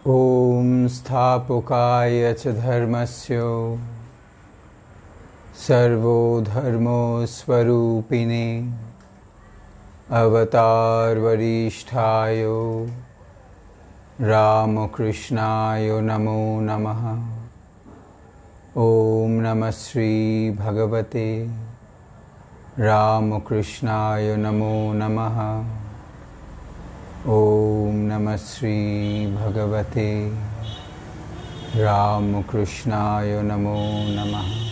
Om Sthapukaya cha dharmasya Sarvo dharmo swarupine Avatar varishthaya Ramakrishnaya namo namaha. Om Namah Shri Bhagavate Ramakrishnaya namo namaha. Om Namah Shri Bhagavate Ramakrishnaya namo namaha.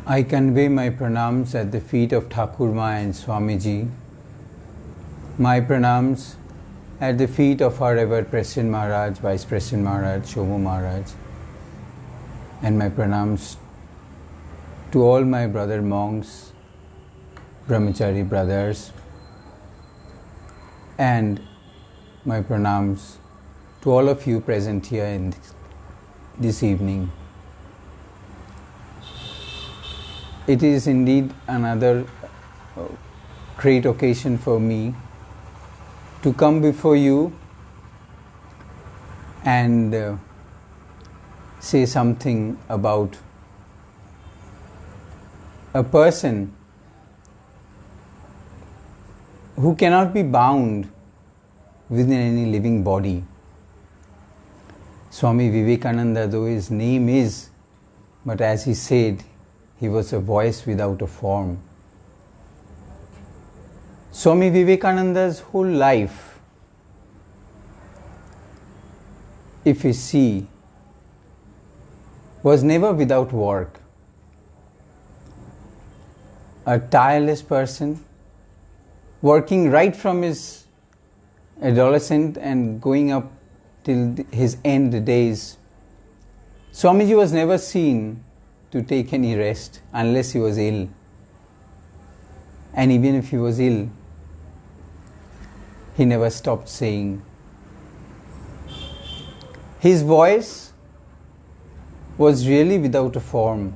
I convey my pranams at the feet of Thakurma and Swamiji. My pranams at the feet of our ever-present Maharaj, Vice-President Maharaj, Shomo Maharaj. And my pranams to all my brother monks, brahmachari brothers. And my pranams to all of you present here in this evening. It is indeed another great occasion for me to come before you and say something about a person who cannot be bound within any living body. Swami Vivekananda, though his name is, but as he said, he was a voice without a form. Swami Vivekananda's whole life, if you see, was never without work. A tireless person, working right from his adolescent and going up till his end days. Swamiji was never seen to take any rest unless he was ill. And even if he was ill, he never stopped saying. His voice was really without a form,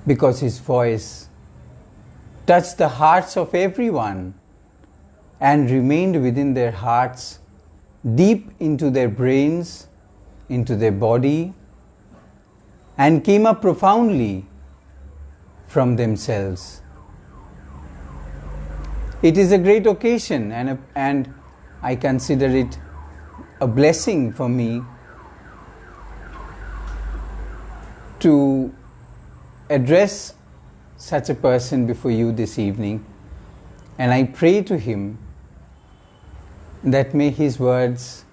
because his voice touched the hearts of everyone and remained within their hearts, deep into their brains, into their body, and came up profoundly from themselves. It is a great occasion and I consider it a blessing for me to address such a person before you this evening, and I pray to him that may his words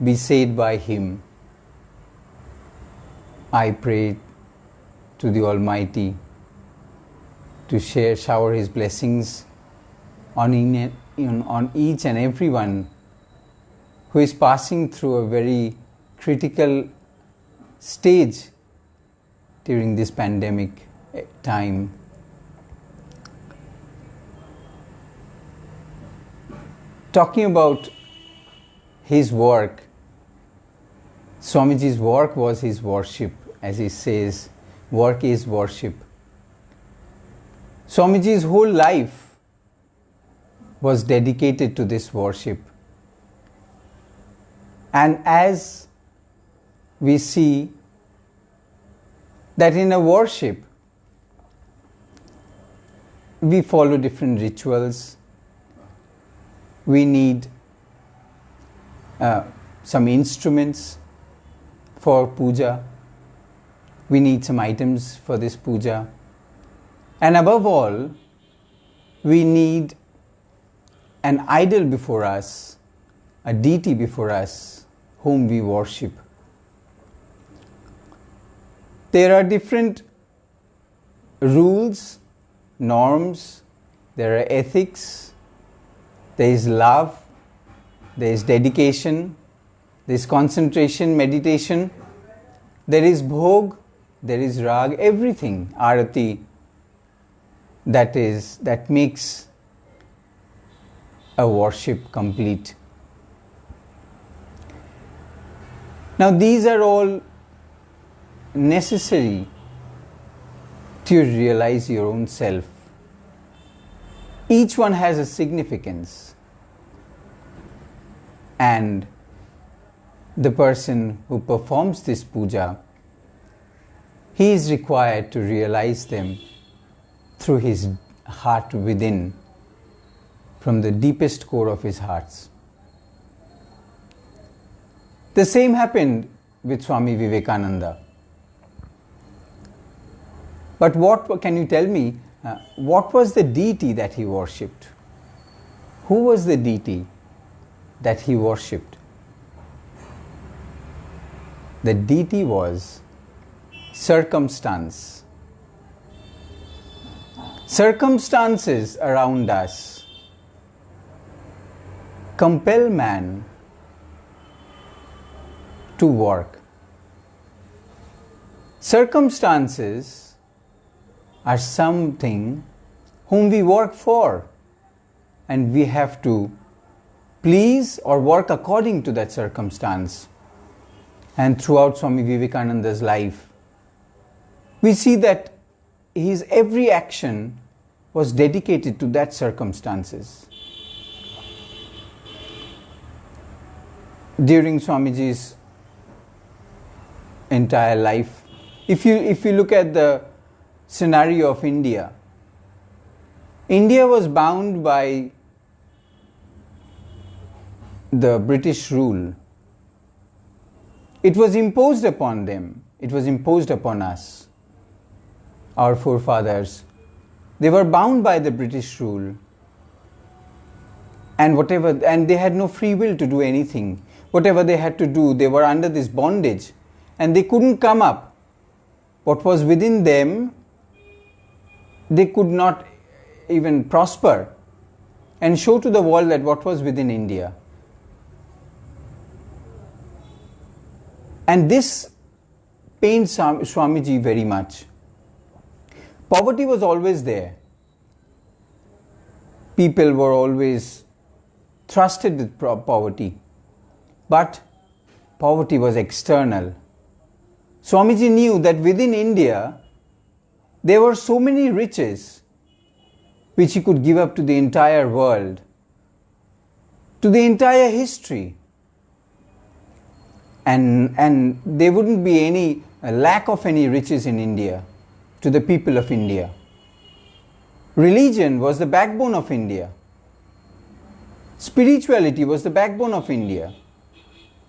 be said by him. I pray to the Almighty to shower His blessings on each and everyone who is passing through a very critical stage during this pandemic time. Talking about his work, Swamiji's work was his worship. As he says, work is worship. Swamiji's whole life was dedicated to this worship. And as we see that in a worship, we follow different rituals. We need some instruments for puja. We need some items for this puja. And above all, we need an idol before us, a deity before us, whom we worship. There are different rules, norms, there are ethics, there is love, there is dedication, there is concentration, meditation, there is bhog, there is rag, everything, arati, that makes a worship complete. Now these are all necessary to realize your own self. Each one has a significance, and the person who performs this puja, he is required to realize them through his heart within, from the deepest core of his hearts. The same happened with Swami Vivekananda. But what can you tell me, what was the deity that he worshipped? Who was the deity that he worshipped? The deity was circumstance. Circumstances around us compel man to work. Circumstances are something whom we work for, and we have to please or work according to that circumstance. And throughout Swami Vivekananda's life, we see that his every action was dedicated to that circumstances. During Swamiji's entire life, if you look at the scenario of India, India was bound by the British rule. It was imposed upon them. It was imposed upon us. Our forefathers, they were bound by the British rule, and they had no free will to do anything. Whatever they had to do, they were under this bondage, and they couldn't come up. What was within them, they could not even prosper and show to the world that what was within India. And this pained Swamiji very much. Poverty was always there. People were always thrusted with poverty. But poverty was external. Swamiji knew that within India, there were so many riches which he could give up to the entire world, to the entire history. And there wouldn't be any lack of any riches in India to the people of India. Religion was the backbone of India. Spirituality was the backbone of India.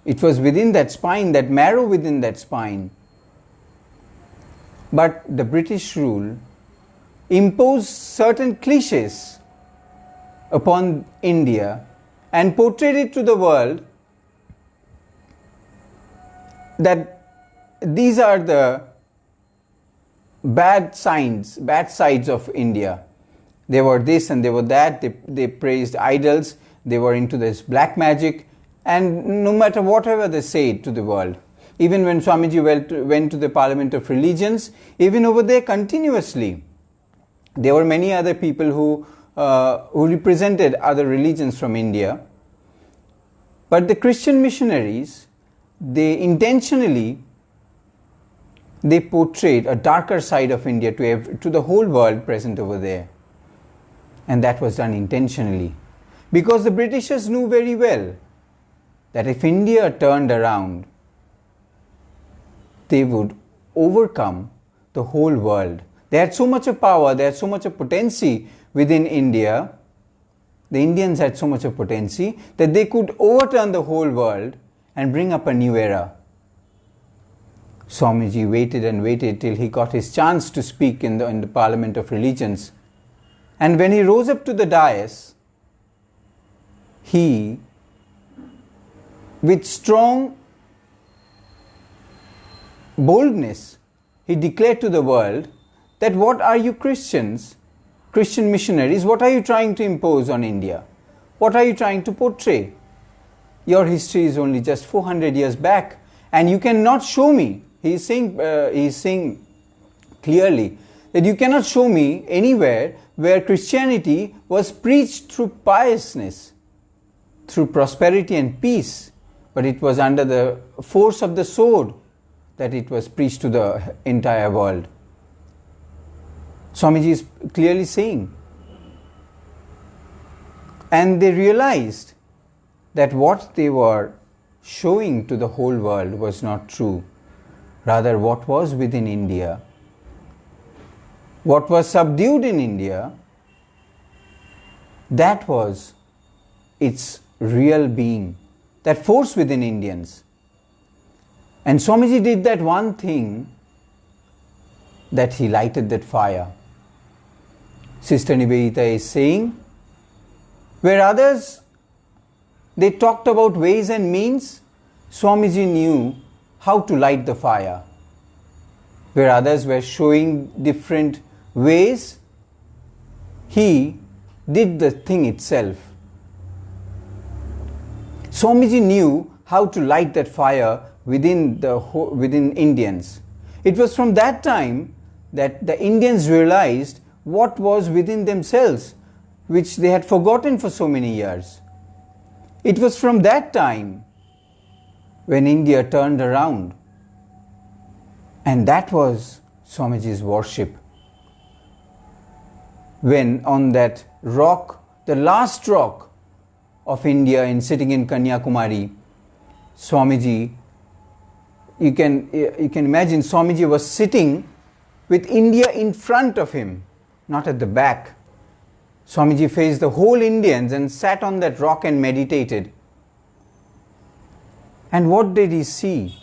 It was within that spine, that marrow within that spine. But the British rule imposed certain cliches upon India and portrayed it to the world that these are the bad sides of India. They were this and they were that. They praised idols. They were into this black magic. And no matter whatever they said to the world, even when Swamiji went to the Parliament of Religions, even over there continuously, there were many other people who represented other religions from India. But the Christian missionaries, they intentionally portrayed a darker side of India to the whole world present over there. And that was done intentionally. Because the Britishers knew very well that if India turned around, they would overcome the whole world. They had so much of power, they had so much of potency within India. The Indians had so much of potency that they could overturn the whole world and bring up a new era. Swamiji waited and waited till he got his chance to speak in the Parliament of Religions. And when he rose up to the dais, he, with strong boldness, he declared to the world that what are you Christians, Christian missionaries, what are you trying to impose on India? What are you trying to portray? Your history is only just 400 years back, and you cannot show me. He is saying clearly that you cannot show me anywhere where Christianity was preached through piousness, through prosperity and peace, but it was under the force of the sword that it was preached to the entire world. Swamiji is clearly saying. And they realized that what they were showing to the whole world was not true. Rather, what was within India, what was subdued in India, that was its real being, that force within Indians. And Swamiji did that one thing, that he lighted that fire. Sister Nivedita is saying, where others, they talked about ways and means, Swamiji knew how to light the fire. Where others were showing different ways, he did the thing itself. Swamiji knew how to light that fire within Indians. It was from that time that the Indians realized what was within themselves, which they had forgotten for so many years. It was from that time when India turned around. And that was Swamiji's worship. When on that rock, the last rock of India, sitting in Kanyakumari, Swamiji, you can imagine Swamiji was sitting with India in front of him, not at the back. Swamiji faced the whole Indians and sat on that rock and meditated. And what did he see?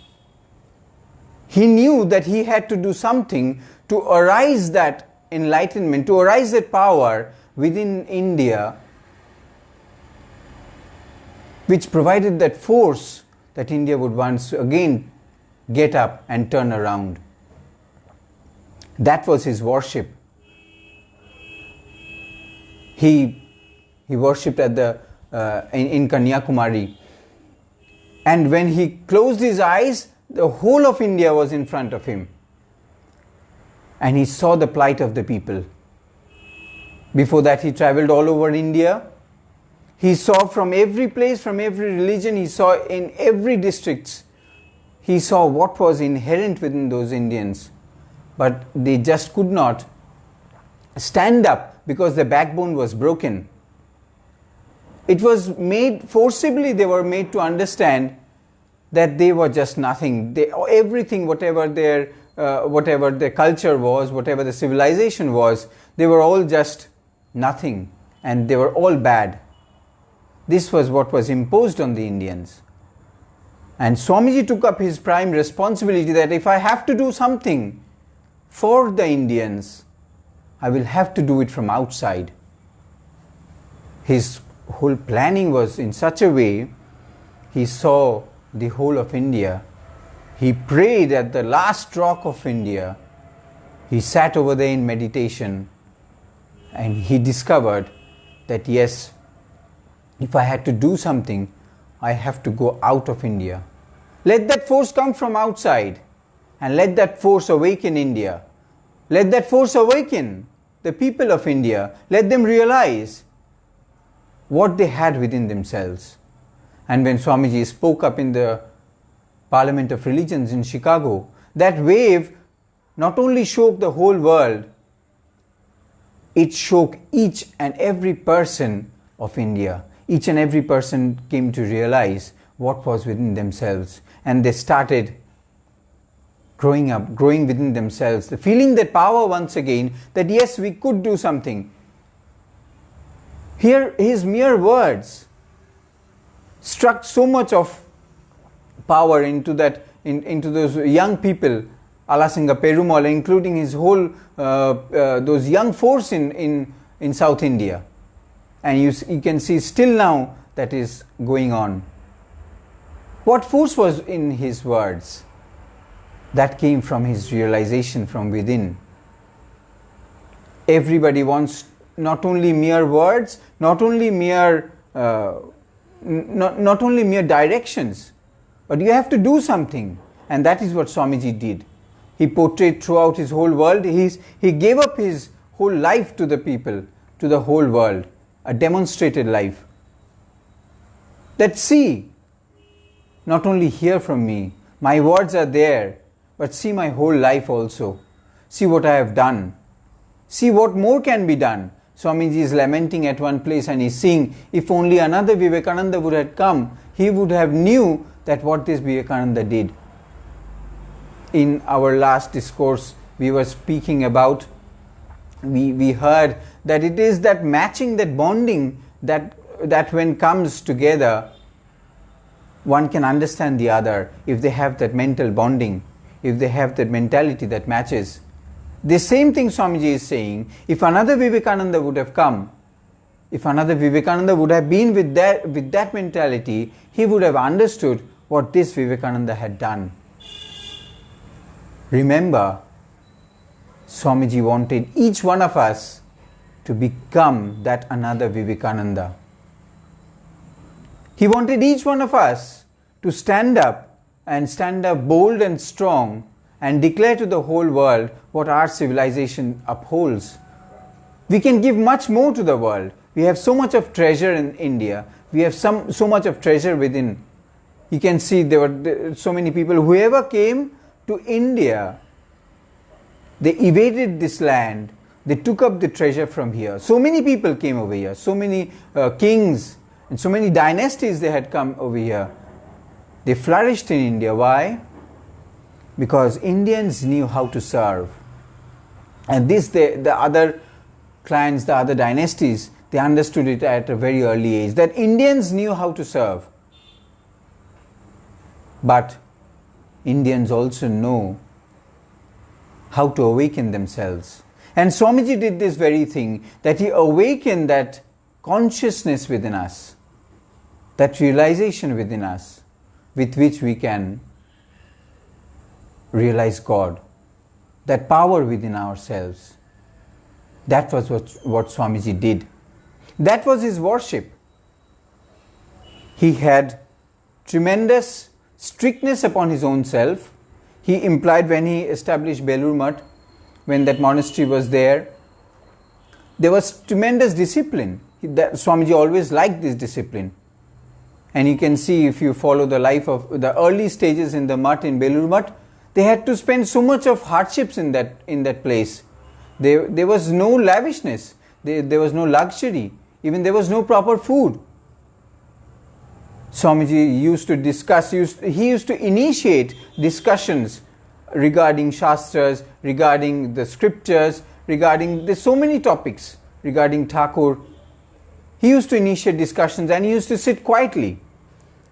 He knew that he had to do something to arise that enlightenment, to arise that power within India, which provided that force that India would once again get up and turn around. That was his worship. He worshipped at in Kanyakumari, and when he closed his eyes, the whole of India was in front of him, and he saw the plight of the people. Before that, he traveled all over India. He saw from every place, from every religion, he saw in every district, he saw what was inherent within those Indians, but they just could not stand up because the backbone was broken. It was made forcibly, they were made to understand that they were just nothing. Everything, whatever their culture was, whatever the civilization was, they were all just nothing, and they were all bad. This was what was imposed on the Indians. And Swamiji took up his prime responsibility that if I have to do something for the Indians, I will have to do it from outside. His whole planning was in such a way, he saw the whole of India. He prayed at the last rock of India. He sat over there in meditation, and he discovered that yes, if I had to do something, I have to go out of India. Let that force come from outside, and let that force awaken India. Let that force awaken the people of India. Let them realize what they had within themselves. And when Swamiji spoke up in the Parliament of Religions in Chicago, that wave not only shook the whole world, it shook each and every person of India. Each and every person came to realize what was within themselves, and they started growing up, growing within themselves, feeling that power once again, that yes, we could do something. Here, his mere words struck so much of power into those young people, Alasinga Perumal, including his whole those young force in South India, and you can see still now that is going on. What force was in his words? That came from his realization from within. Everybody wants not only mere words, not only mere directions, but you have to do something, and that is what Swamiji did. He portrayed throughout his whole world. He gave up his whole life to the people, to the whole world, a demonstrated life. That see, not only hear from me, my words are there, but see my whole life also. See what I have done. See what more can be done. Swamiji is lamenting at one place and he's saying, if only another Vivekananda would have come, he would have knew that what this Vivekananda did. In our last discourse, we were speaking about, we heard that it is that matching, that bonding, that when comes together, one can understand the other if they have that mental bonding, if they have that mentality that matches. The same thing Swamiji is saying, if another Vivekananda would have come, if another Vivekananda would have been with that mentality, he would have understood what this Vivekananda had done. Remember, Swamiji wanted each one of us to become that another Vivekananda. He wanted each one of us to stand up bold and strong and declare to the whole world what our civilization upholds. We can give much more to the world. We have so much of treasure in India. We have so much of treasure within. You can see there were so many people. Whoever came to India, they evaded this land. They took up the treasure from here. So many people came over here. So many kings and so many dynasties they had come over here. They flourished in India. Why? Because Indians knew how to serve. And the other clans, the other dynasties, they understood it at a very early age, that Indians knew how to serve. But Indians also know how to awaken themselves. And Swamiji did this very thing, that he awakened that consciousness within us, that realization within us, with which we can realize God, that power within ourselves. That was what Swamiji did. That was his worship. He had tremendous strictness upon his own self. He implied when he established Belur Mutt, when that monastery was there was tremendous discipline. Swamiji always liked this discipline. And you can see, if you follow the life of the early stages in the Mutt, in Belur Mutt, they had to spend so much of hardships in that place. There was no lavishness. There was no luxury. Even there was no proper food. Swamiji used to discuss, he used to initiate discussions regarding Shastras, regarding the scriptures, there's so many topics regarding Thakur. He used to initiate discussions and he used to sit quietly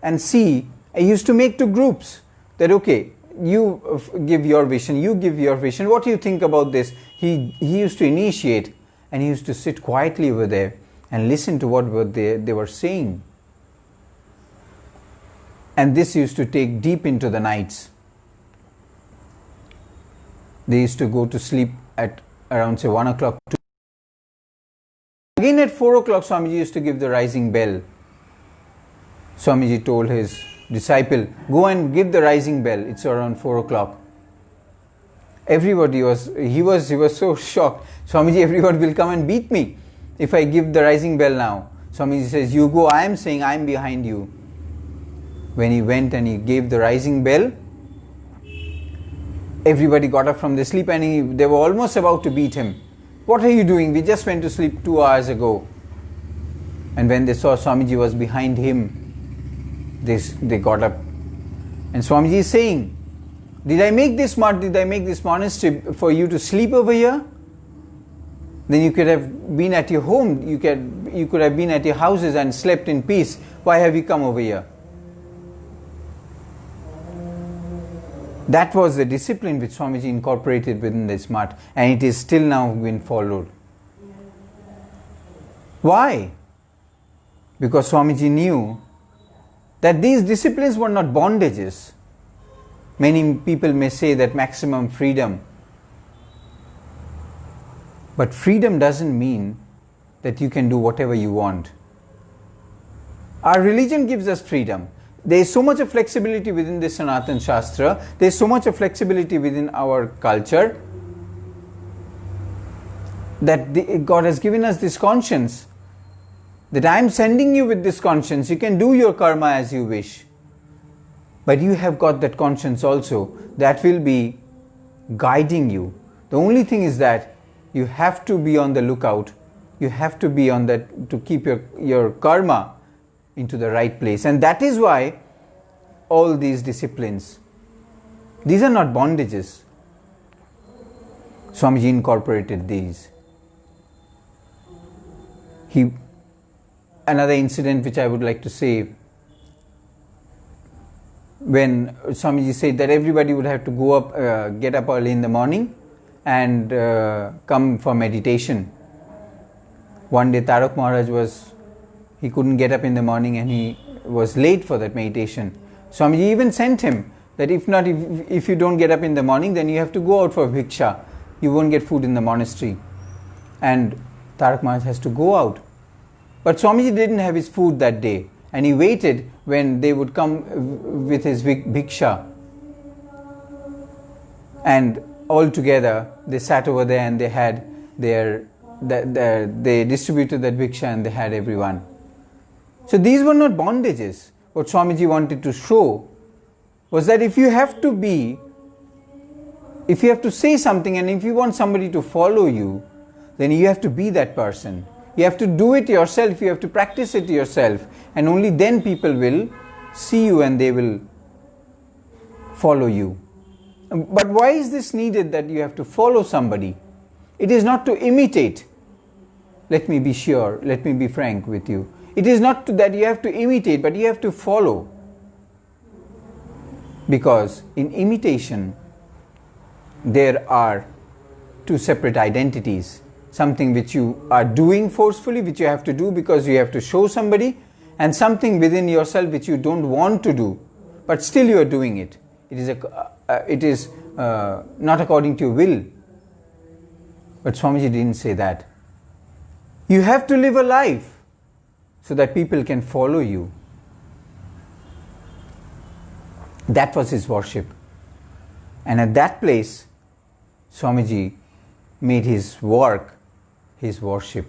and see. He used to make two groups that, okay, you give your vision, you give your vision, what do you think about this? He used to initiate and he used to sit quietly over there and listen to what they were saying. And this used to take deep into the nights. They used to go to sleep at around, say, 1 o'clock. Again at 4 o'clock, Swamiji used to give the rising bell. Swamiji told his disciple, go and give the rising bell. It's around 4 o'clock. Everybody he was so shocked. Swamiji, everybody will come and beat me if I give the rising bell now. Swamiji says, you go, I am saying I am behind you. When he went and he gave the rising bell, everybody got up from their sleep and they were almost about to beat him. What are you doing? We just went to sleep 2 hours ago. And when they saw Swamiji was behind him, they got up. And Swamiji is saying, did I make this monastery for you to sleep over here? Then you could have been at your home, you could have been at your houses and slept in peace. Why have you come over here? That was the discipline which Swamiji incorporated within this mutt, and it is still now being followed. Why? Because Swamiji knew that these disciplines were not bondages. Many people may say that maximum freedom. But freedom doesn't mean that you can do whatever you want. Our religion gives us freedom. There is so much of flexibility within the Sanatana Shastra. There is so much of flexibility within our culture that God has given us this conscience. That I am sending you with this conscience. You can do your karma as you wish. But you have got that conscience also that will be guiding you. The only thing is that you have to be on the lookout. You have to be on that to keep your karma into the right place. And that is why all these disciplines, these are not bondages. Swamiji incorporated these. Another incident which I would like to say, when Swamiji said that everybody would have to go up, get up early in the morning and come for meditation. One day Tarak Maharaj he couldn't get up in the morning and he was late for that meditation. Swamiji even sent him that if you don't get up in the morning, then you have to go out for bhiksha. You won't get food in the monastery. And Tarak Maharaj has to go out. But Swamiji didn't have his food that day, and he waited when they would come with his bhiksha. And all together they sat over there and they had they distributed that bhiksha and they had everyone. So these were not bondages. What Swamiji wanted to show was that if you have to say something and if you want somebody to follow you, then you have to be that person. You have to do it yourself, you have to practice it yourself, and only then people will see you and they will follow you. But why is this needed that you have to follow somebody? It is not to imitate. Let me be sure, let me be frank with you. It is not that you have to imitate, but you have to follow. Because in imitation, there are two separate identities. Something which you are doing forcefully, which you have to do because you have to show somebody, and something within yourself which you don't want to do, but still you are doing it. It is not according to your will. But Swamiji didn't say that. You have to live a life so that people can follow you. That was his worship. And at that place, Swamiji made his work his worship.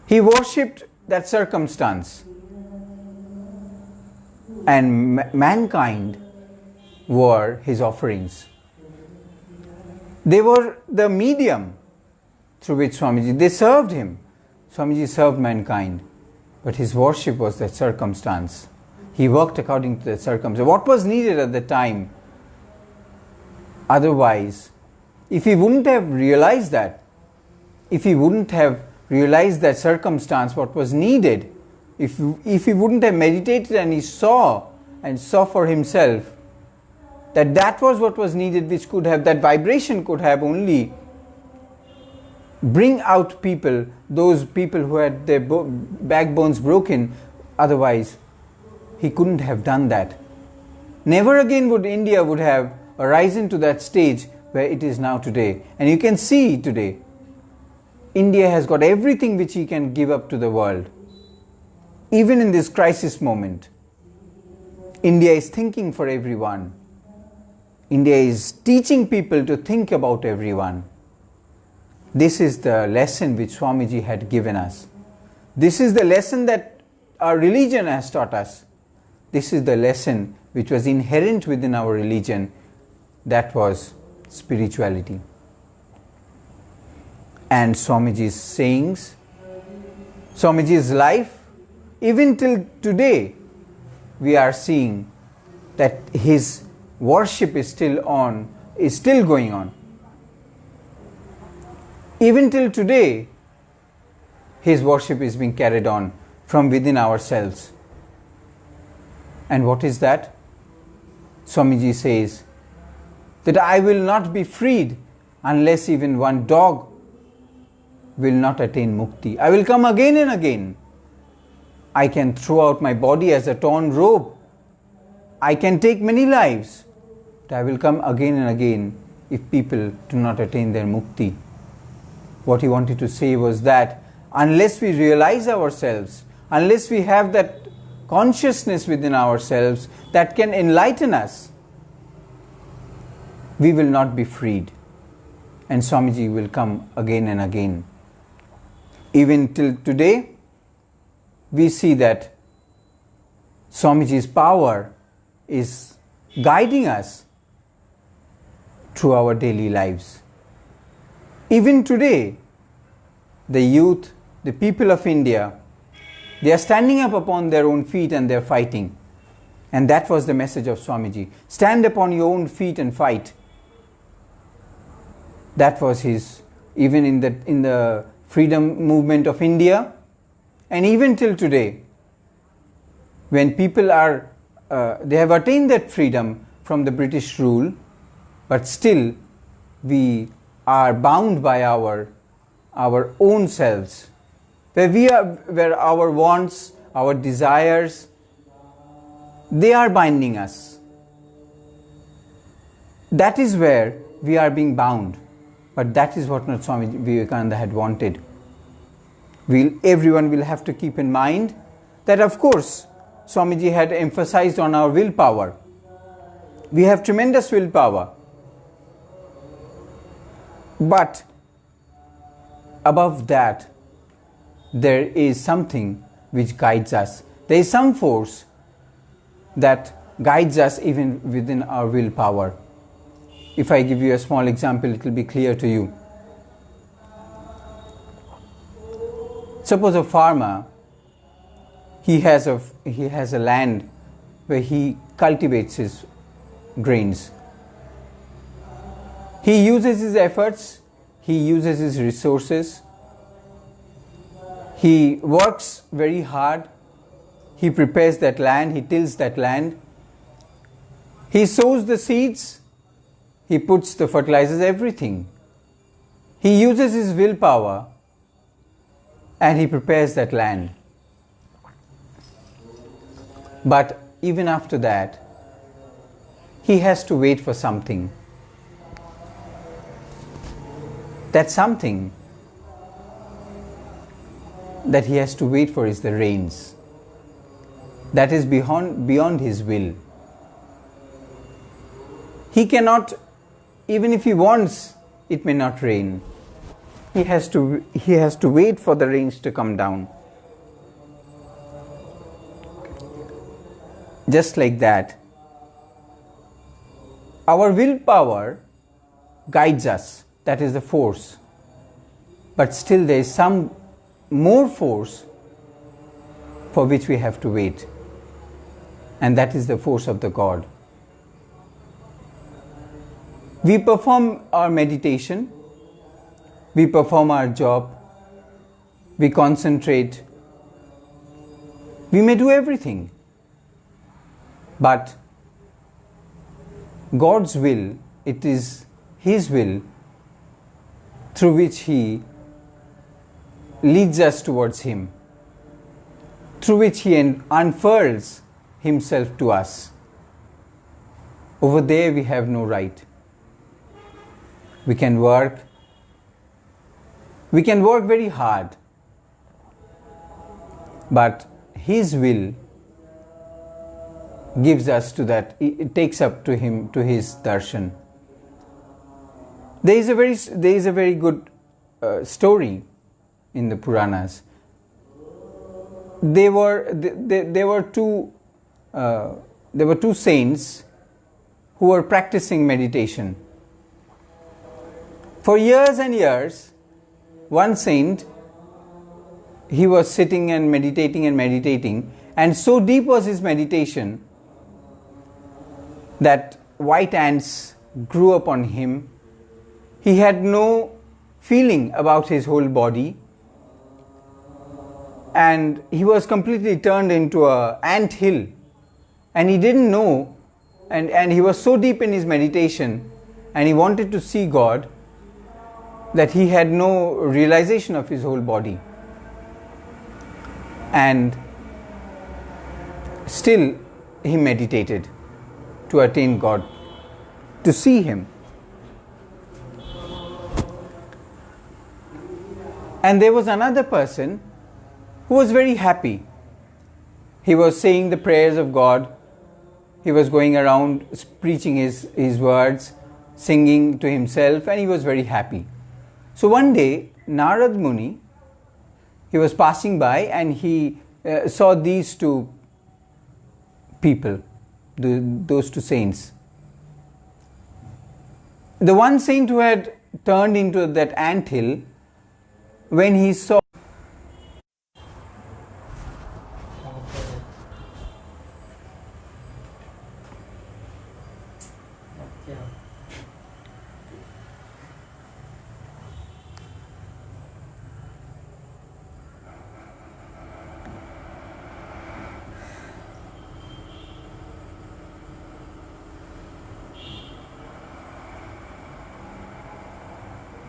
He worshipped that circumstance. And mankind were his offerings. They were the medium through which Swamiji, they served him. Swamiji served mankind. But his worship was that circumstance. He worked according to that circumstance. What was needed at the time? Otherwise, if he wouldn't have realized that, circumstance, what was needed, if he wouldn't have meditated and he saw for himself that was what was needed, which could have, that vibration could have only bring out people, those people who had their backbones broken, otherwise he couldn't have done that. Never again would India would have arisen to that stage where it is now today. And you can see today, India has got everything which he can give up to the world. Even in this crisis moment, India is thinking for everyone. India is teaching people to think about everyone. This is the lesson which Swamiji had given us. This is the lesson that our religion has taught us. This is the lesson which was inherent within our religion. That was spirituality. And Swamiji's sayings, Swamiji's life, even till today, we are seeing that his worship is still going on. Even till today, his worship is being carried on from within ourselves. And what is that? Swamiji says that I will not be freed unless even one dog will not attain mukti. I will come again and again. I can throw out my body as a torn robe. I can take many lives. But I will come again and again if people do not attain their mukti. What he wanted to say was that unless we realize ourselves, unless we have that consciousness within ourselves that can enlighten us, we will not be freed. And Swamiji will come again and again. Even till today, we see that Swamiji's power is guiding us through our daily lives. Even today, the youth, the people of India, they are standing up upon their own feet and they are fighting. And that was the message of Swamiji. Stand upon your own feet and fight. That was his, even in the freedom movement of India, and even till today, when people are, they have attained that freedom from the British rule, but still we are bound by our own selves, where our wants, our desires, they are binding us. That is where we are being bound. But that is what not Swami Vivekananda had wanted. Everyone will have to keep in mind that, of course, Swamiji had emphasized on our willpower. We have tremendous willpower. But above that, there is something which guides us. There is some force that guides us even within our willpower. If I give you a small example, it will be clear to you. Suppose a farmer, he has a land where he cultivates his grains. He uses his efforts, he uses his resources, he works very hard, he prepares that land, he tills that land, he sows the seeds, he puts the fertilizers, everything. He uses his willpower and he prepares that land. But even after that, he has to wait for something. That something that he has to wait for is the rains. That is beyond his will. He cannot, even if he wants, it may not rain. He has to wait for the rains to come down. Just like that, our willpower guides us. That is the force. But still there is some more force for which we have to wait. And that is the force of the God. We perform our meditation, we perform our job, we concentrate, we may do everything. But God's will, it is His will through which He leads us towards Him, through which He unfurls Himself to us. Over there we have no right. We can work very hard, but His will gives us to that, it takes up to Him, to His darshan. There is a very good story in the Puranas. There were two saints who were practicing meditation. For years and years, one saint, he was sitting and meditating, and so deep was his meditation that white ants grew upon him. He had no feeling about his whole body, and he was completely turned into an ant hill, and he didn't know, and he was so deep in his meditation, and he wanted to see God, that he had no realization of his whole body. And still he meditated to attain God, to see Him. And there was another person who was very happy. He was saying the prayers of God. He was going around preaching his words, singing to himself, and he was very happy. So one day, Narad Muni, he was passing by and he saw these two people. those two saints. The one saint who had turned into that anthill, when he saw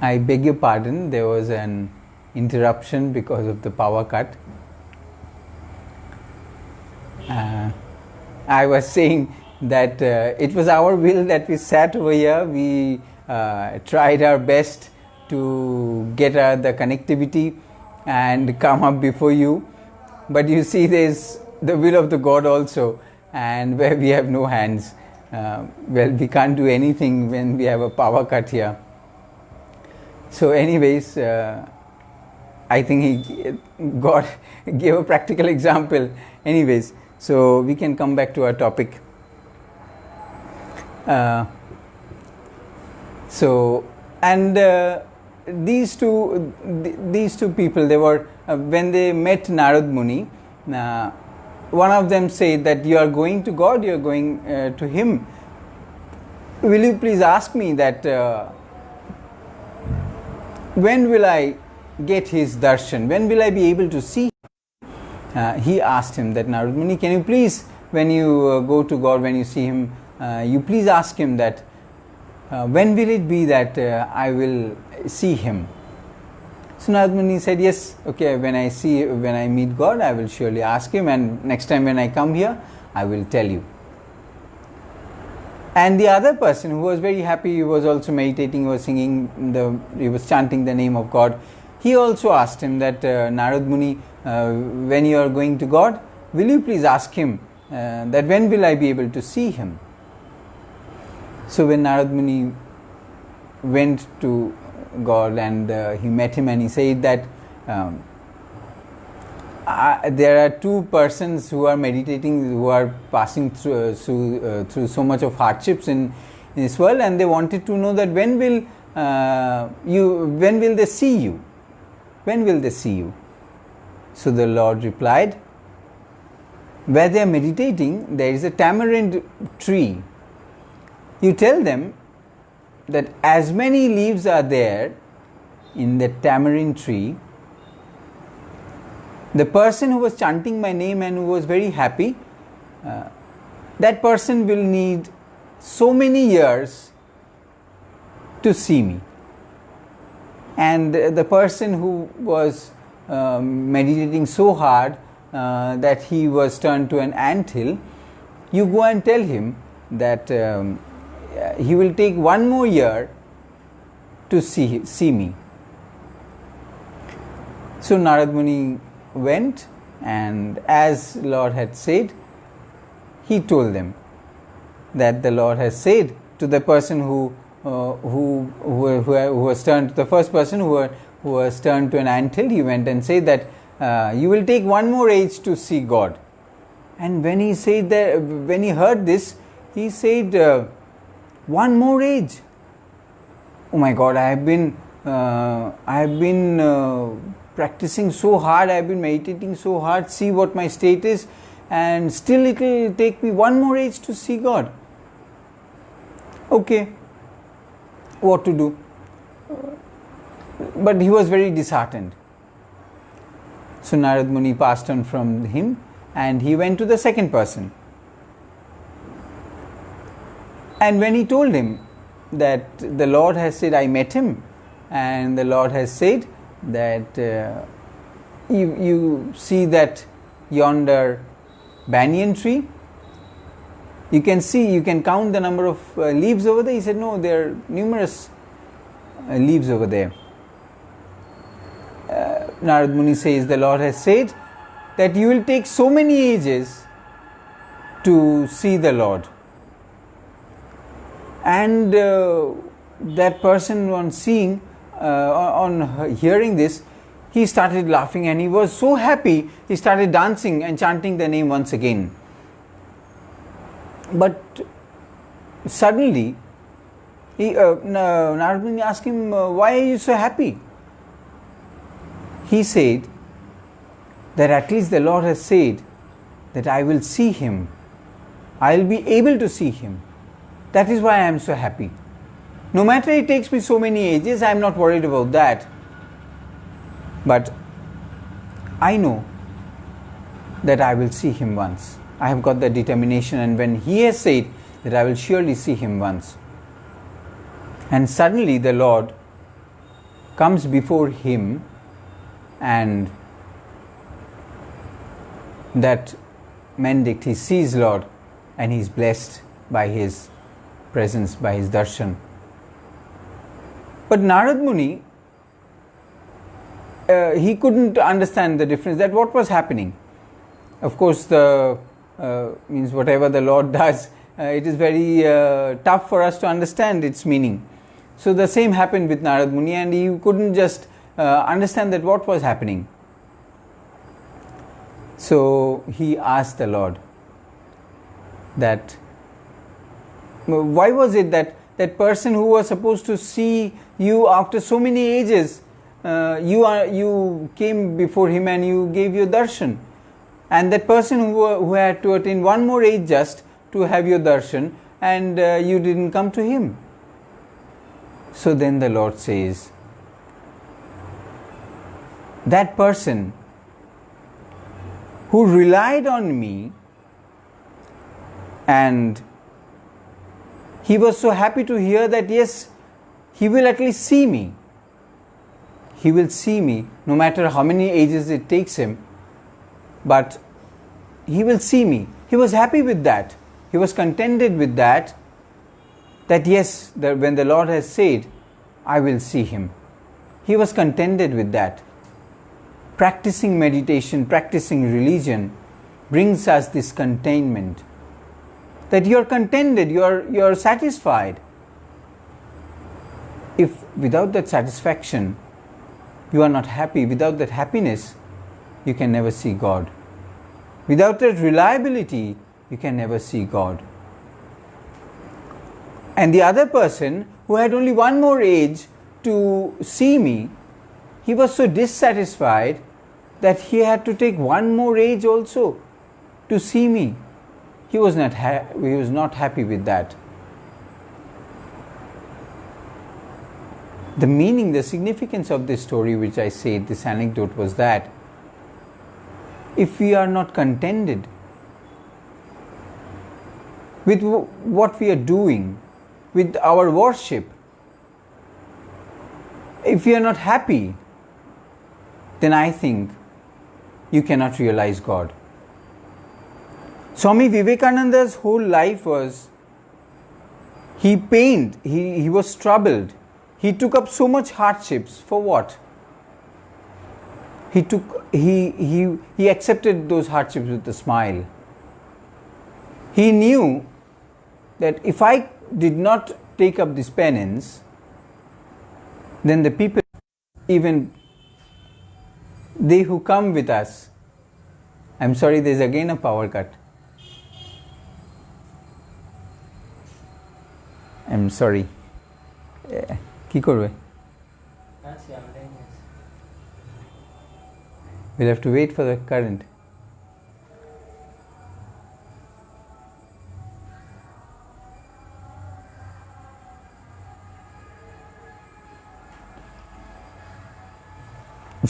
I beg your pardon, there was an interruption because of the power cut. I was saying that it was our will that we sat over here. We tried our best to get the connectivity and come up before you. But you see, there's the will of the God also, and where we have no hands. Well, we can't do anything when we have a power cut here. So anyways, I think God gave a practical example. Anyways, so we can come back to our topic. These two people, they were when they met Narad Muni, one of them said that you are going to God, you are going to Him. Will you please ask me that when will I get his darshan? When will I be able to see him? He asked him that, Narad Muni, can you please, when you go to God, when you see him, you please ask him that when will it be that I will see him? So Narad Muni said, yes, okay, when I meet God, I will surely ask him, and next time when I come here, I will tell you. And the other person who was very happy, he was also meditating, he was singing, he was chanting the name of God. He also asked him that, Narad Muni, when you are going to God, will you please ask him that when will I be able to see him? So when Narad Muni went to God and he met him, and he said that there are two persons who are meditating, who are passing through so much of hardships in this world, and they wanted to know that when will they see you? When will they see you? So the Lord replied, where they are meditating, there is a tamarind tree. You tell them that as many leaves are there in the tamarind tree, the person who was chanting my name and who was very happy, that person will need so many years to see me. And the person who was meditating so hard that he was turned to an anthill, you go and tell him that he will take one more year to see me. So Narad Muni went, and as Lord had said, he told them that the Lord has said to the person who was turned, the first person who was turned to an anthill, he went and said that you will take one more age to see God. And when he said that, when he heard this, he said, one more age. Oh my God, I have been practicing so hard, I have been meditating so hard, see what my state is, and still it will take me one more age to see God. Okay, what to do? But he was very disheartened. So Narad Muni passed on from him, and he went to the second person. And when he told him that the Lord has said, I met him, and the Lord has said that you see that yonder banyan tree, you can count the number of leaves over there. He said, no, there are numerous leaves over there. Narad Muni says, the Lord has said that you will take so many ages to see the Lord. And that person, on hearing this, he started laughing, and he was so happy, he started dancing and chanting the name once again. But suddenly, Narad Muni asked him, why are you so happy? He said that at least the Lord has said that I will see him. I will be able to see him. That is why I am so happy. No matter it takes me so many ages, I am not worried about that. But I know that I will see him once. I have got the determination, and when he has said that I will surely see him once. And suddenly the Lord comes before him, and that Mendict, he sees Lord and he is blessed by his presence, by his darshan. But Narad Muni, he couldn't understand the difference, that what was happening. Of course, means whatever the Lord does, it is very tough for us to understand its meaning. So the same happened with Narad Muni, and he couldn't just understand that what was happening. So he asked the Lord that why was it that that person who was supposed to see you after so many ages, you came before him and you gave your darshan, and that person who had to attain one more age just to have your darshan, and you didn't come to him. So then the Lord says, that person who relied on me, and he was so happy to hear that yes, he will at least see me. He will see me no matter how many ages it takes him, but he will see me. He was happy with that. He was contented with that, that yes, when the Lord has said, I will see him. He was contented with that. Practicing meditation, practicing religion brings us this contentment. That you are contented, you are satisfied. If without that satisfaction, you are not happy, without that happiness, you can never see God. Without that reliability, you can never see God. And the other person who had only one more age to see me, he was so dissatisfied that he had to take one more age also to see me. He was not happy with that. The meaning, the significance of this story, which I said, this anecdote, was that if we are not contented with what we are doing, with our worship, if we are not happy, then I think you cannot realize God. Swami Vivekananda's whole life was, he pained, he was troubled. He took up so much hardships. For what? He accepted those hardships with a smile. He knew that if I did not take up this penance, then the people, even they who come with us, I'm sorry, there's again a power cut. I'm sorry. কি করবে? We'll have to wait for the current.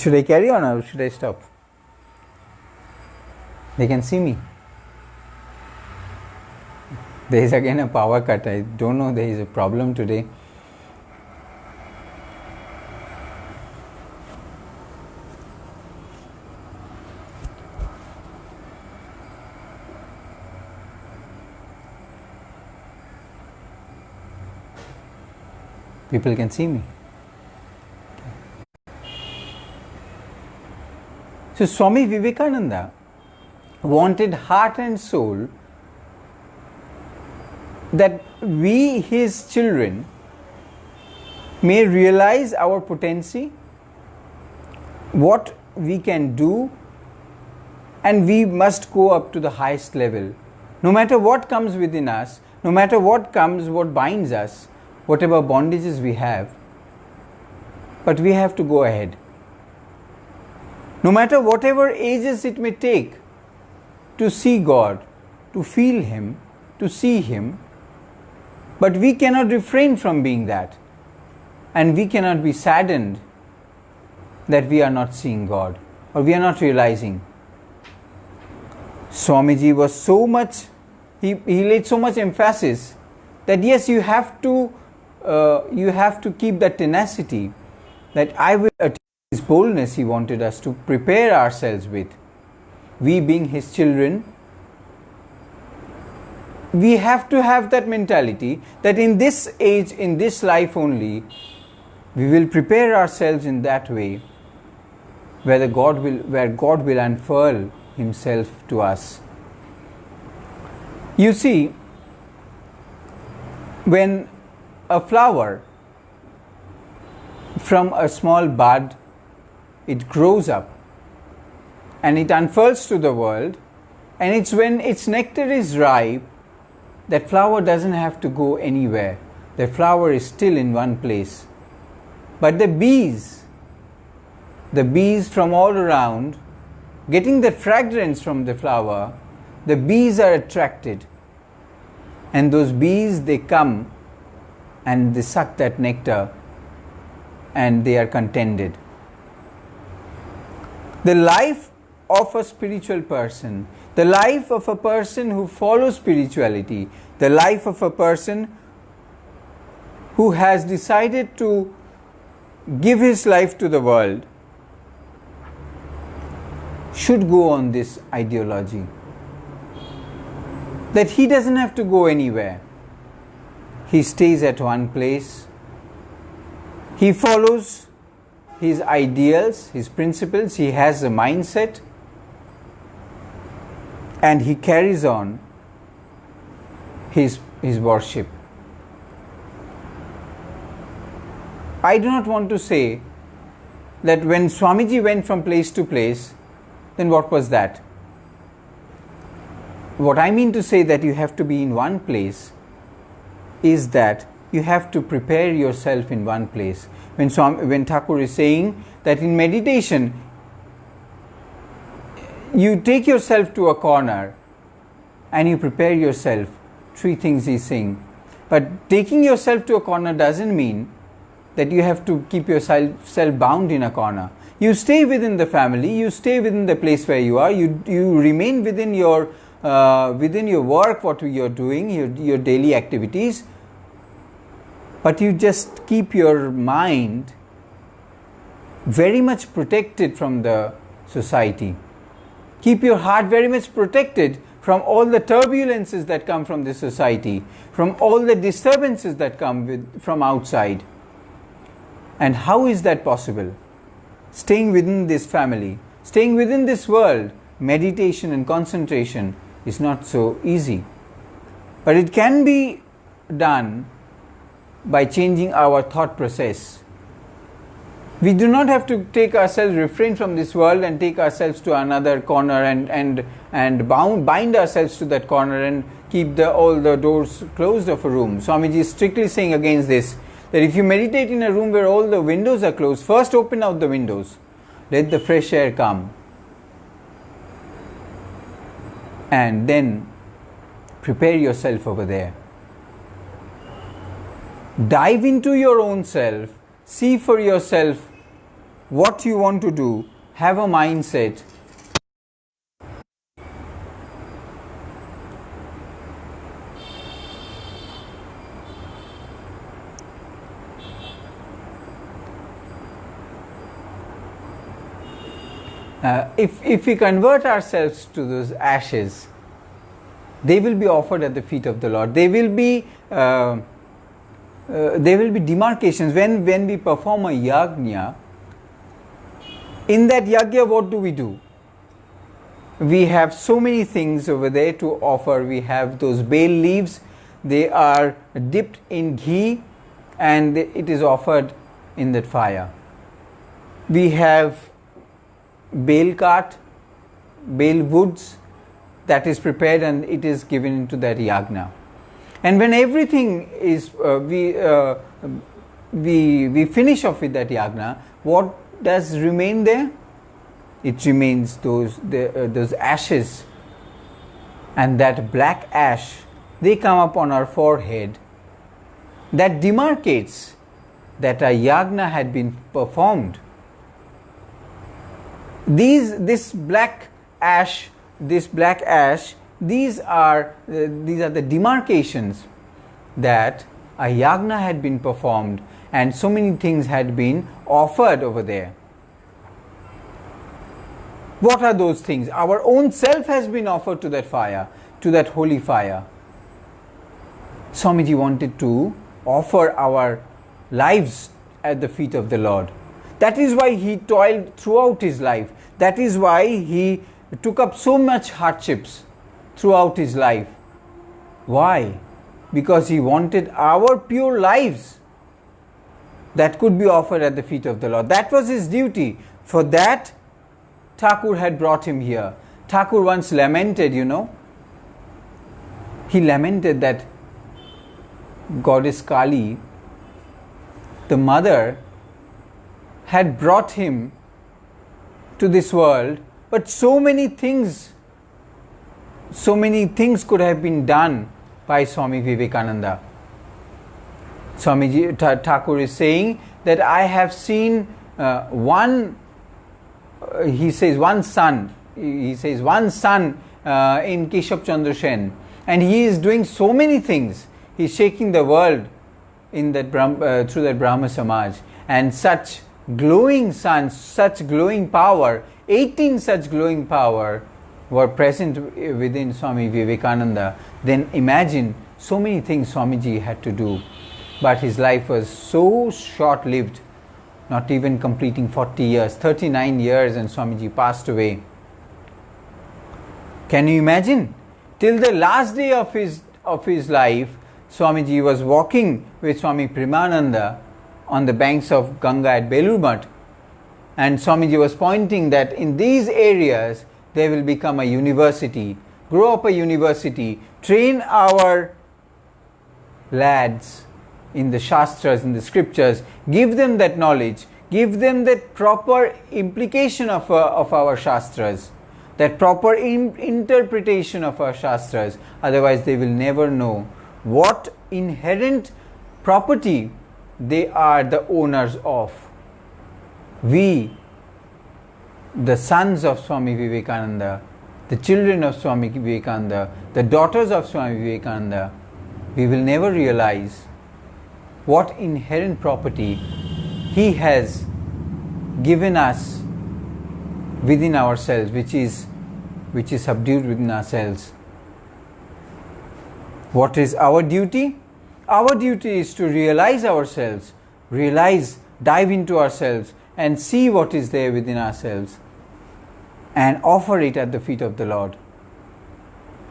Should I carry on or should I stop? They can see me. There is again a power cut. I don't know, there is a problem today. People can see me. So Swami Vivekananda wanted heart and soul that we, his children, may realize our potency, what we can do, and we must go up to the highest level No matter what comes within us, no matter what comes, what binds us, whatever bondages we have, but we have to go ahead. No matter whatever ages it may take to see God, to feel Him, to see Him, but we cannot refrain from being that. And we cannot be saddened that we are not seeing God or we are not realizing. Swamiji was so much, he laid so much emphasis that yes, you have to keep that tenacity, that I will attain this boldness he wanted us to prepare ourselves with. We being His children, we have to have that mentality that in this age, in this life only, we will prepare ourselves in that way where God will unfurl Himself to us. You see, when a flower from a small bud, it grows up and it unfurls to the world, and it's when its nectar is ripe, that flower doesn't have to go anywhere. The flower is still in one place. But the bees from all around, getting the fragrance from the flower, the bees are attracted. And those bees, they come and they suck that nectar and they are contented. The life of a spiritual person, the life of a person who follows spirituality, the life of a person who has decided to give his life to the world, should go on this ideology. That he doesn't have to go anywhere. He stays at one place. He follows his ideals, his principles. He has a mindset. And he carries on his worship. I do not want to say that when Swamiji went from place to place, then what was that? What I mean to say that you have to be in one place is that you have to prepare yourself in one place. When Thakur is saying that in meditation, you take yourself to a corner and you prepare yourself. Three things he's saying. But taking yourself to a corner doesn't mean that you have to keep yourself bound in a corner. You stay within the family, you stay within the place where you are, you remain within your work, what you're doing, your daily activities, but you just keep your mind very much protected from the society. Keep your heart very much protected from all the turbulences that come from the society, from all the disturbances that come from outside. And how is that possible? Staying within this family, staying within this world, meditation and concentration is not so easy. But it can be done by changing our thought process. We do not have to take ourselves, refrain from this world and take ourselves to another corner and bind ourselves to that corner and keep all the doors closed of a room. Swamiji is strictly saying against this, that if you meditate in a room where all the windows are closed, first open out the windows, let the fresh air come, and then prepare yourself over there. Dive into your own self, see for yourself what you want to do, have a mindset. If we convert ourselves to those ashes, they will be offered at the feet of the Lord. There will be demarcations. When we perform a yajna, in that yajna, what do? We have so many things over there to offer. We have those bale leaves. They are dipped in ghee and it is offered in that fire. We have bale cart, bale woods that is prepared and it is given into that yagna. And when everything is, we finish off with that yagna, what does remain there? It remains those ashes, and that black ash, they come up on our forehead. That demarcates that a yagna had been performed. This black ash, these are the demarcations that a yagna had been performed and so many things had been offered over there. What are those things? Our own self has been offered to that fire, to that holy fire. Swamiji wanted to offer our lives at the feet of the Lord. That is why he toiled throughout his life. That is why he took up so much hardships throughout his life. Why? Because he wanted our pure lives that could be offered at the feet of the Lord. That was his duty. For that, Thakur had brought him here. Thakur once lamented, he lamented that Goddess Kali, the mother, had brought him to this world, but so many things could have been done by Swami Vivekananda. Swamiji Thakur is saying that I have seen one son in Keshav Chandra Sen, and he is doing so many things. He is shaking the world in that through that Brahma Samaj, and such glowing suns, such glowing power, 18 such glowing power were present within Swami Vivekananda. Then imagine so many things Swamiji had to do, but his life was so short-lived, not even completing 40 years, 39 years, and Swamiji passed away. Can you imagine? Till the last day of his life, Swamiji was walking with Swami Premananda on the banks of Ganga at Belur Math, and Swamiji was pointing that in these areas there will become a university, grow up a university, train our lads in the Shastras, in the scriptures, give them that knowledge, give them that proper implication of our Shastras, that proper interpretation of our Shastras. Otherwise they will never know what inherent property they are the owners of. We, the sons of Swami Vivekananda, the children of Swami Vivekananda, the daughters of Swami Vivekananda, we will never realize what inherent property he has given us within ourselves, which is subdued within ourselves. What is our duty? Our duty is to realize ourselves, dive into ourselves and see what is there within ourselves and offer it at the feet of the Lord.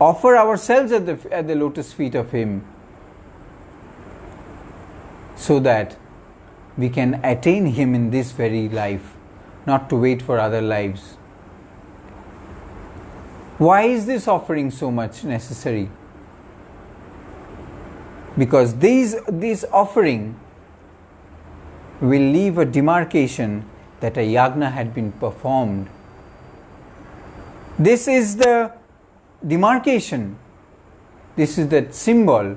Offer ourselves at the lotus feet of Him, so that we can attain Him in this very life, not to wait for other lives. Why is this offering so much necessary? Because this offering will leave a demarcation that a yagna had been performed. This is the demarcation. This is the symbol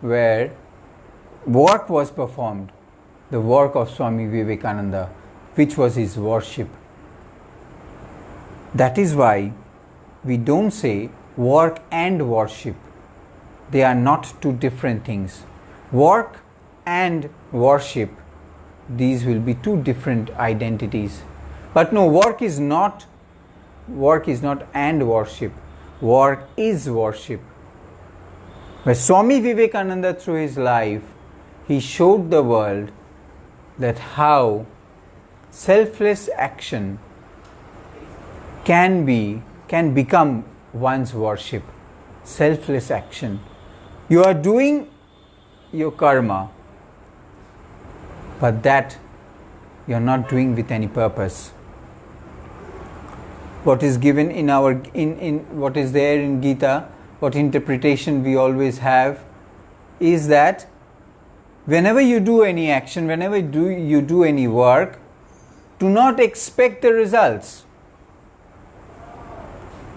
where work was performed, the work of Swami Vivekananda, which was his worship. That is why we don't say work and worship. They are not two different things. Work and worship, these will be two different identities. But no, work is not and worship. Work is worship. Where Swami Vivekananda, through his life, he showed the world that how selfless action can become one's worship. Selfless action. You are doing your karma, but that you are not doing with any purpose. what is given in our in what is there in Gita, what interpretation we always have, is that whenever you do any action, whenever you do any work, do not expect the results.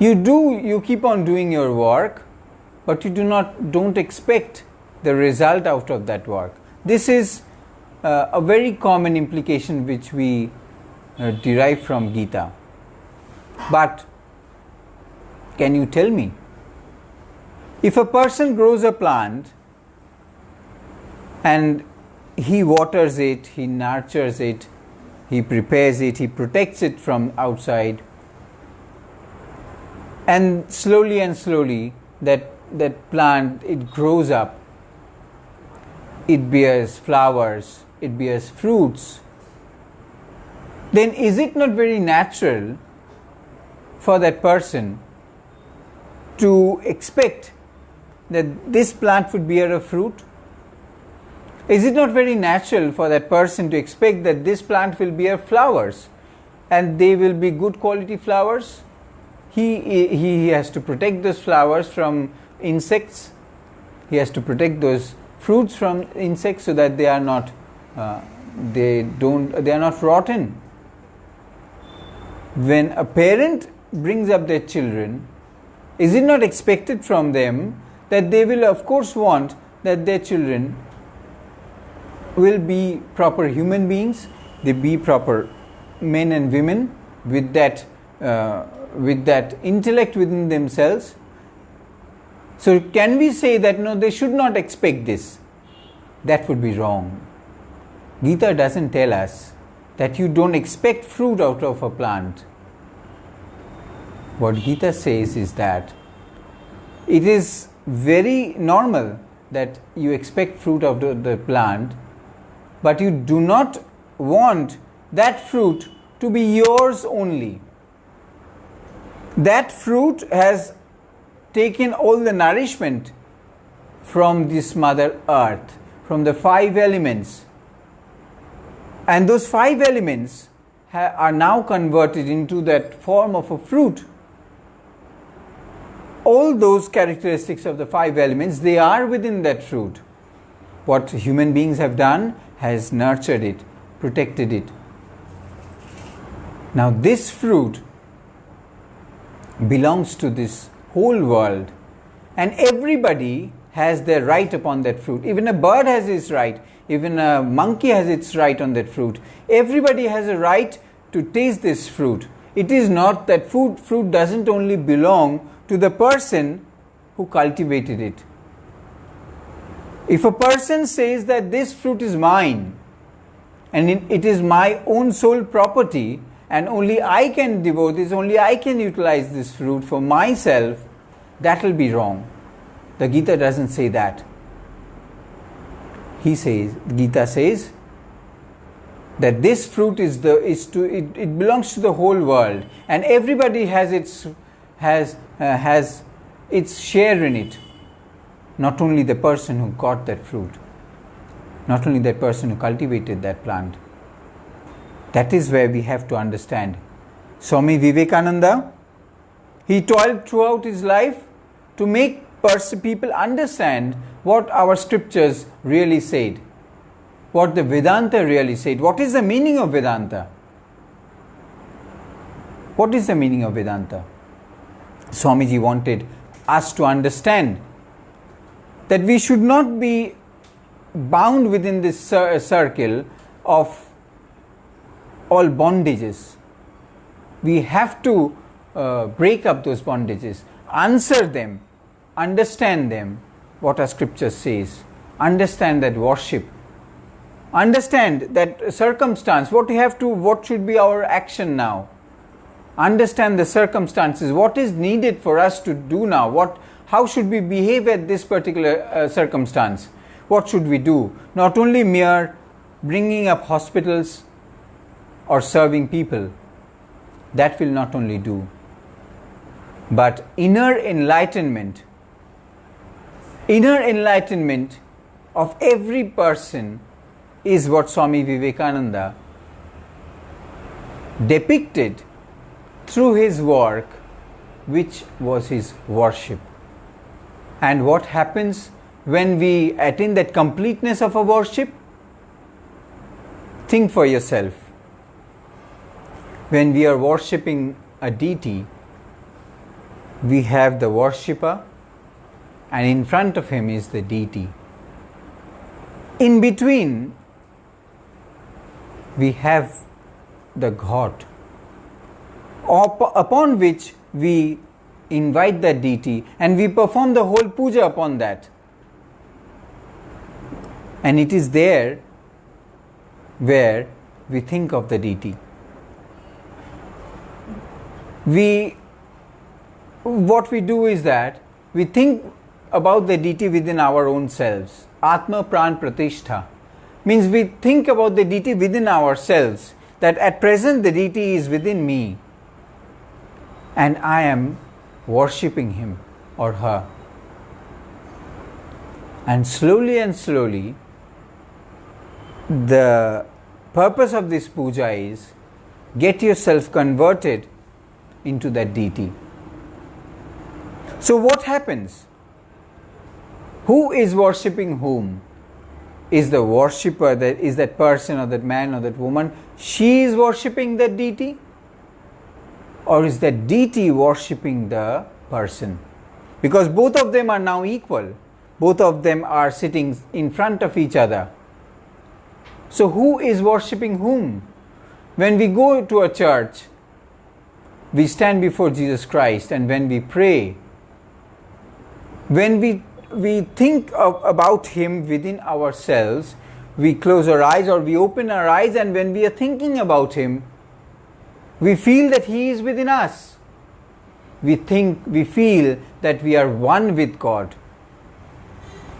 You keep on doing your work, but you don't expect the result out of that work. This is a very common implication which we derive from Gita. But can you tell me, if a person grows a plant and he waters it, he nurtures it, he prepares it, he protects it from outside, and slowly that plant, it grows up, it bears flowers, it bears fruits, then is it not very natural for that person to expect that this plant would bear a fruit? Is it not very natural for that person to expect that this plant will bear flowers and they will be good quality flowers? He has to protect those flowers from insects. He has to protect those fruits from insects so that they are not rotten. When a parent brings up their children, is it not expected from them that they will of course want that their children will be proper human beings, they be proper men and women with that intellect within themselves? So can we say that no, they should not expect this? That would be wrong. Gita doesn't tell us that you don't expect fruit out of a plant. What Gita says is that it is very normal that you expect fruit out of the plant, but you do not want that fruit to be yours only. That fruit has taken all the nourishment from this Mother Earth, from the 5 elements. And those 5 elements are now converted into that form of a fruit. All those characteristics of the 5 elements, they are within that fruit. What human beings have done has nurtured it, protected it. Now this fruit belongs to this whole world, and everybody has their right upon that fruit. Even a bird has its right, even a monkey has its right on that fruit. Everybody has a right to taste this fruit. It is not that fruit doesn't only belong to the person who cultivated it. If a person says that this fruit is mine and it is my own sole property and only I can devote this, only I can utilize this fruit for myself, that will be wrong. The Gita doesn't say that. Gita says that this fruit it belongs to the whole world, and everybody has its share in it. Not only the person who got that fruit, not only that person who cultivated that plant. That is where we have to understand. Swami Vivekananda, he toiled throughout his life to make people understand what our scriptures really said, what the Vedanta really said. What is the meaning of Vedanta? What is the meaning of Vedanta? Swamiji wanted us to understand that we should not be bound within this circle of all bondages. We have to break up those bondages, answer them, understand them, what our scripture says, understand that worship, understand that circumstance, what should be our action now, understand the circumstances, what is needed for us to do now, how should we behave at this particular circumstance, what should we do? Not only mere bringing up hospitals or serving people, that will not only do, but inner enlightenment of every person is what Swami Vivekananda depicted through his work, which was his worship. And what happens when we attain that completeness of a worship? Think for yourself. When we are worshipping a deity, we have the worshipper, and in front of him is the deity. In between, we have the God, upon which we invite the deity and we perform the whole puja upon that. And it is there where we think of the deity. What we do is that we think about the deity within our own selves. Atma Pran Pratishtha means we think about the deity within ourselves, that at present the deity is within me and I am worshipping him or her. And slowly, the purpose of this puja is get yourself converted into that deity. So what happens? Who is worshipping whom? Is the worshipper, is that person or that man or that woman, she is worshipping that deity? Or is that deity worshipping the person? Because both of them are now equal. Both of them are sitting in front of each other. So who is worshipping whom? When we go to a church, we stand before Jesus Christ, and when we pray, when we think about him within ourselves, we close our eyes or we open our eyes, and when we are thinking about him, we feel that he is within us. We feel that we are one with God.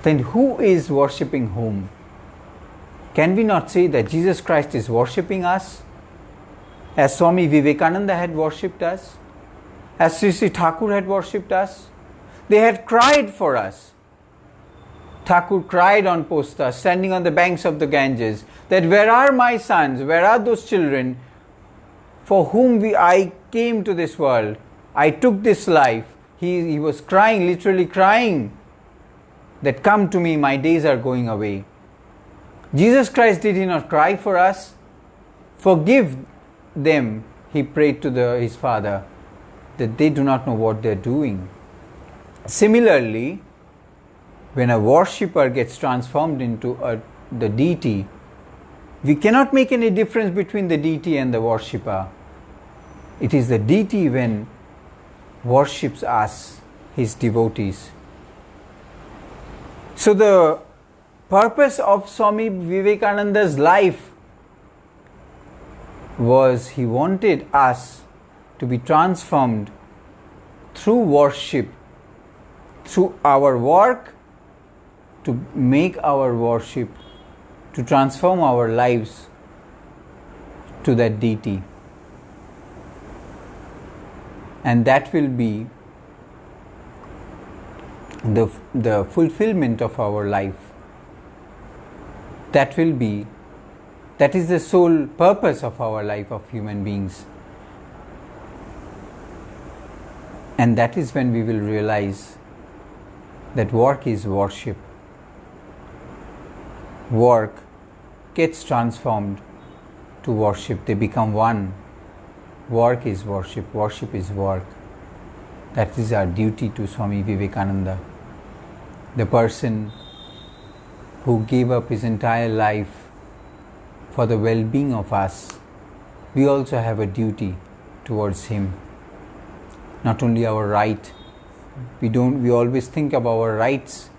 Then who is worshipping whom? Can we not say that Jesus Christ is worshipping us? As Swami Vivekananda had worshipped us? As Sri Sri Thakur had worshipped us? They had cried for us. Thakur cried on Posta, standing on the banks of the Ganges, that where are my sons, where are those children for whom I came to this world, I took this life. He was crying, literally crying, that come to me, my days are going away. Jesus Christ, did he not cry for us? Forgive them, he prayed to his Father, that they do not know what they are doing. Similarly, when a worshipper gets transformed into the deity, we cannot make any difference between the deity and the worshipper. It is the deity when worships us, his devotees. So the purpose of Swami Vivekananda's life was he wanted us to be transformed through worship, through our work, to make our worship, to transform our lives to that deity. And that will be the fulfillment of our life. That is the sole purpose of our life of human beings. And that is when we will realize that work is worship. Work gets transformed to worship. They become one. Work is worship. Worship is work. That is our duty to Swami Vivekananda, the person who gave up his entire life for the well-being of us. We also have a duty towards him. Not only our right. We always think of our rights,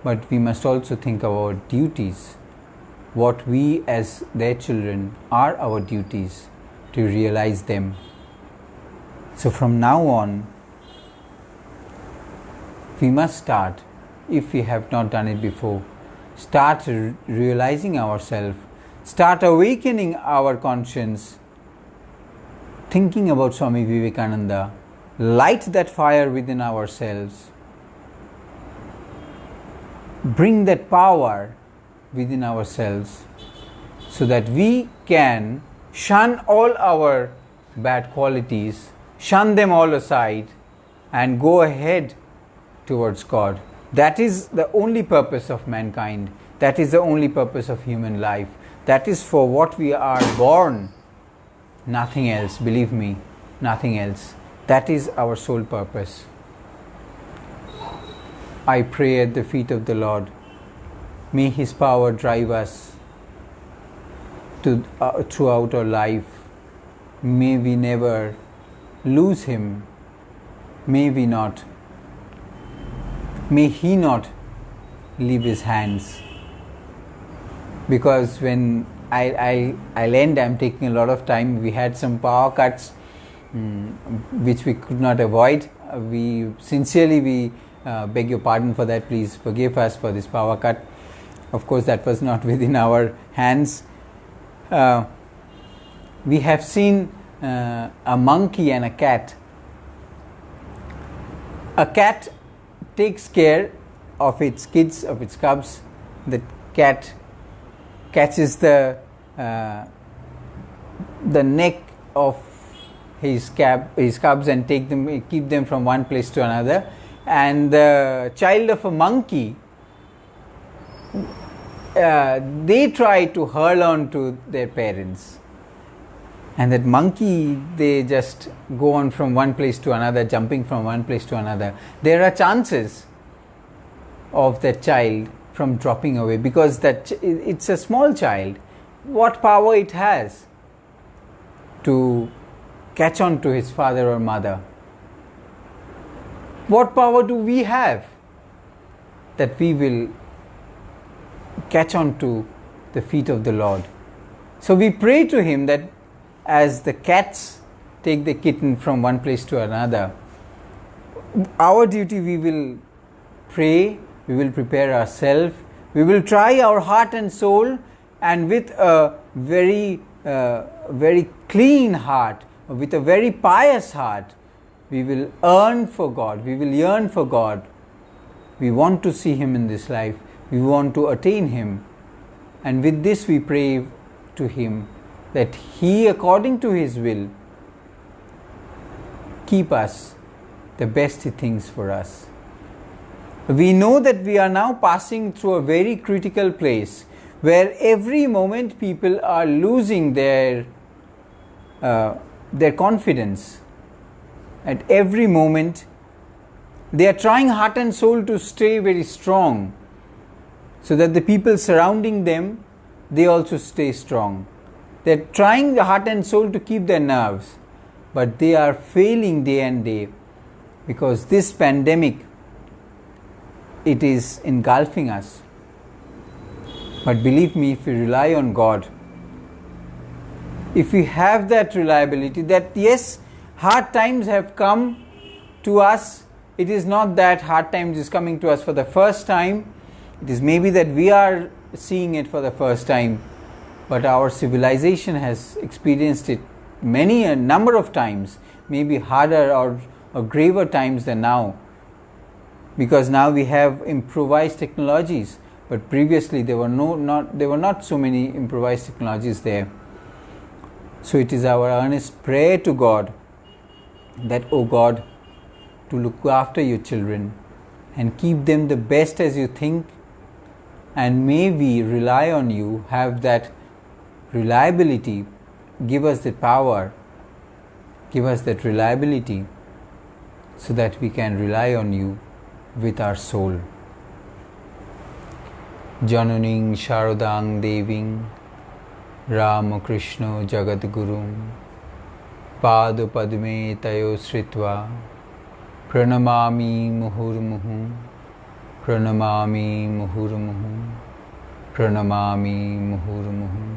but we must also think of our duties. What we as their children are our duties, to realize them. So from now on, we must start, if we have not done it before, start realizing ourselves, start awakening our conscience, thinking about Swami Vivekananda, light that fire within ourselves, bring that power within ourselves so that we can shun all our bad qualities, shun them all aside, and go ahead towards God. That is the only purpose of mankind. That is the only purpose of human life. That is for what we are born. Nothing else, believe me, nothing else. That is our sole purpose. I pray at the feet of the Lord. May His power drive us throughout our life. May we never lose Him. May we not. May He not leave His hands. Because when I'll end, I'm taking a lot of time. We had some power cuts which we could not avoid. We sincerely beg your pardon for that. Please forgive us for this power cut. Of course, that was not within our hands. We have seen a monkey and a cat. A cat takes care of its kids, of its cubs. The cat catches the neck of his cubs and keep them from one place to another. And the child of a monkey, they try to hurl on to their parents. And that monkey, they just go on from one place to another, jumping from one place to another. There are chances of that child from dropping away, because it's a small child. What power it has to catch on to his father or mother? What power do we have that we will catch on to the feet of the Lord? So we pray to Him that as the cats take the kitten from one place to another, our duty, we will pray, we will prepare ourselves, we will try our heart and soul, and with a very clean heart, with a very pious heart, we will yearn for God. We will yearn for God. We want to see Him in this life. We want to attain Him. And with this we pray to Him that He, according to His will, keep us the best He thinks for us. We know that we are now passing through a very critical place where every moment people are losing their confidence. At every moment, they are trying heart and soul to stay very strong, so that the people surrounding them, they also stay strong. They are trying the heart and soul to keep their nerves, but they are failing day and day, because this pandemic, it is engulfing us. But believe me, if we rely on God, if we have that reliability, that yes, hard times have come to us, it is not that hard times is coming to us for the first time. It is maybe that we are seeing it for the first time, but our civilization has experienced it a number of times, maybe harder or graver times than now, because now we have improvised technologies, but previously there were not so many improvised technologies there. So it is our earnest prayer to God that, O God, to look after your children and keep them the best as you think, and may we rely on you, have that reliability, give us the power, give us that reliability, so that we can rely on you with our soul. Jananing Sharadang Deving Ramakrishna Jagadgurum Padu Padme Tayo Sritva Pranamami Muhurmuhu Pranamami Muhurmuhu Pranamami Muhurmuhu